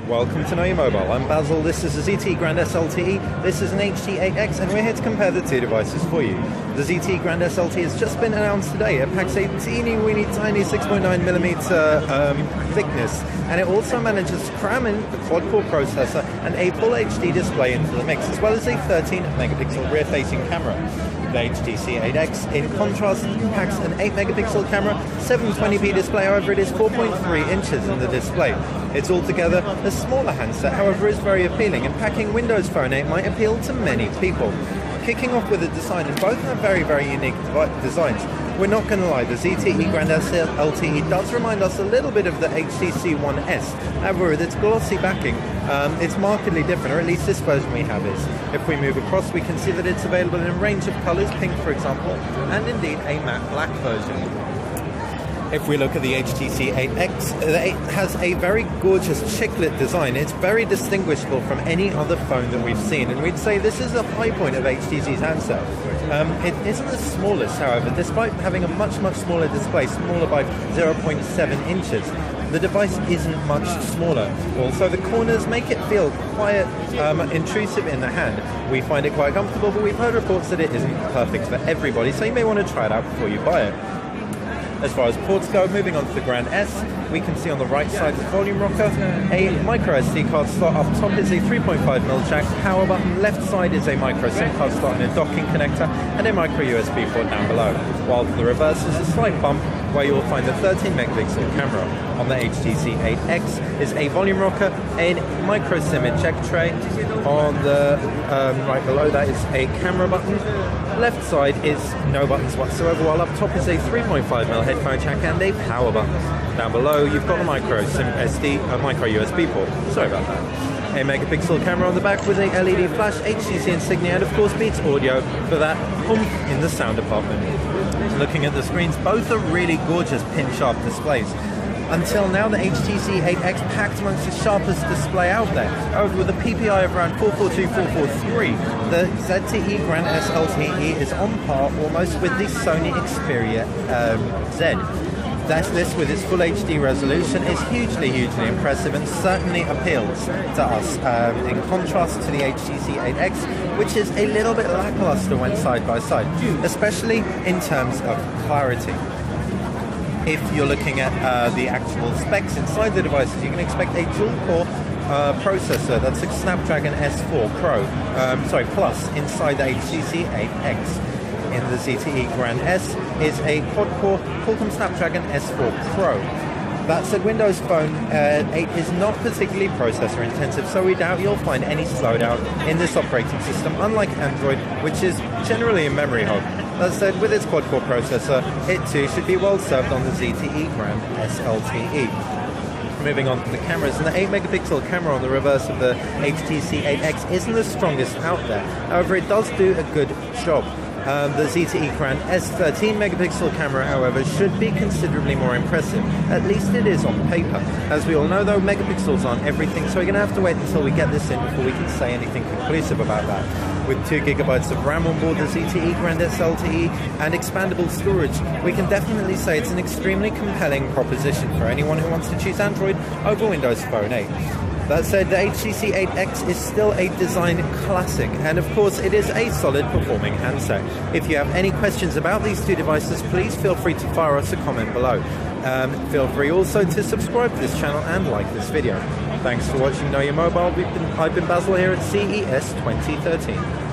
Welcome to Know Your Mobile. I'm Basil, this is the ZTE Grand S LTE, this is an HT8X, and we're here to compare the two devices for you. The ZTE Grand S LTE has just been announced today. It packs a teeny weeny tiny 6.9mm thickness, and it also manages to cram in a quad-core processor and a full HD display into the mix, as well as a 13-megapixel rear-facing camera. The HTC 8X, in contrast, packs an 8-megapixel camera, 720p display, however it is 4.3 inches in the display. It's altogether a smaller handset, however is very appealing, and packing Windows Phone 8 might appeal to many people. Kicking off with a design, and both have very, very unique designs. We're not going to lie, the ZTE Grand S LTE does remind us a little bit of the HTC One S. However, with its glossy backing, it's markedly different, or at least this version we have is. If we move across, we can see that it's available in a range of colours, pink for example, and indeed a matte black version. If we look at the HTC 8X, it has a very gorgeous chiclet design. It's very distinguishable from any other phone that we've seen, and we'd say this is a high point of HTC's handset. It isn't the smallest, however, despite having a much, much smaller display, smaller by 0.7 inches. The device isn't much smaller. Also, the corners make it feel quite intrusive in the hand. We find it quite comfortable, but we've heard reports that it isn't perfect for everybody, so you may want to try it out before you buy it. As far as ports go, moving on to the Grand S, we can see on the right side the volume rocker, a micro SD card slot. Up top is a 3.5mm jack, power button, left side is a micro SIM card slot and a docking connector, and a micro USB port down below. While to the reverse is a slight bump where you will find the 13-megapixel camera. On the HTC 8X is a volume rocker, a micro SIM eject tray. On the right below that is a camera button. Left side is no buttons whatsoever, while up top is a 3.5mm headphone jack and a power button. Down below you've got a micro SIM SD, a micro USB port. Sorry about that. A megapixel camera on the back with a LED flash, HTC insignia, and of course Beats audio for that oomph in the sound department. Looking at the screens, both are really gorgeous pin-sharp displays. Until now, the HTC 8X packed amongst the sharpest display out there. However, with a PPI of around 442-443, the ZTE Grand S LTE is on par almost with the Sony Xperia Z. This, with its full HD resolution, is hugely, hugely impressive and certainly appeals to us, in contrast to the HTC 8X, which is a little bit lackluster when side by side, especially in terms of clarity. If you're looking at the actual specs inside the devices, you can expect a dual-core processor, that's a Snapdragon S4 Plus inside the HTC 8X. In the ZTE Grand S is a quad-core Qualcomm Snapdragon S4 Pro. That said, Windows Phone 8 is not particularly processor intensive, so we doubt you'll find any slowdown in this operating system, unlike Android, which is generally a memory hog. That said, with its quad-core processor, it too should be well served on the ZTE Grand S LTE. Moving on to the cameras, and the 8-megapixel camera on the reverse of the HTC 8X isn't the strongest out there. However, it does do a good job. The ZTE Grand S 13-megapixel camera, however, should be considerably more impressive. At least it is on paper. As we all know, though, megapixels aren't everything, so we're going to have to wait until we get this in before we can say anything conclusive about that. With 2 GB of RAM on board the ZTE Grand S LTE and expandable storage, we can definitely say it's an extremely compelling proposition for anyone who wants to choose Android over Windows Phone 8. That said, the HTC 8X is still a design classic, and of course it is a solid performing handset. If you have any questions about these two devices, please feel free to fire us a comment below. Feel free also to subscribe to this channel and like this video. Thanks for watching Know Your Mobile. I've been Basil here at CES 2013.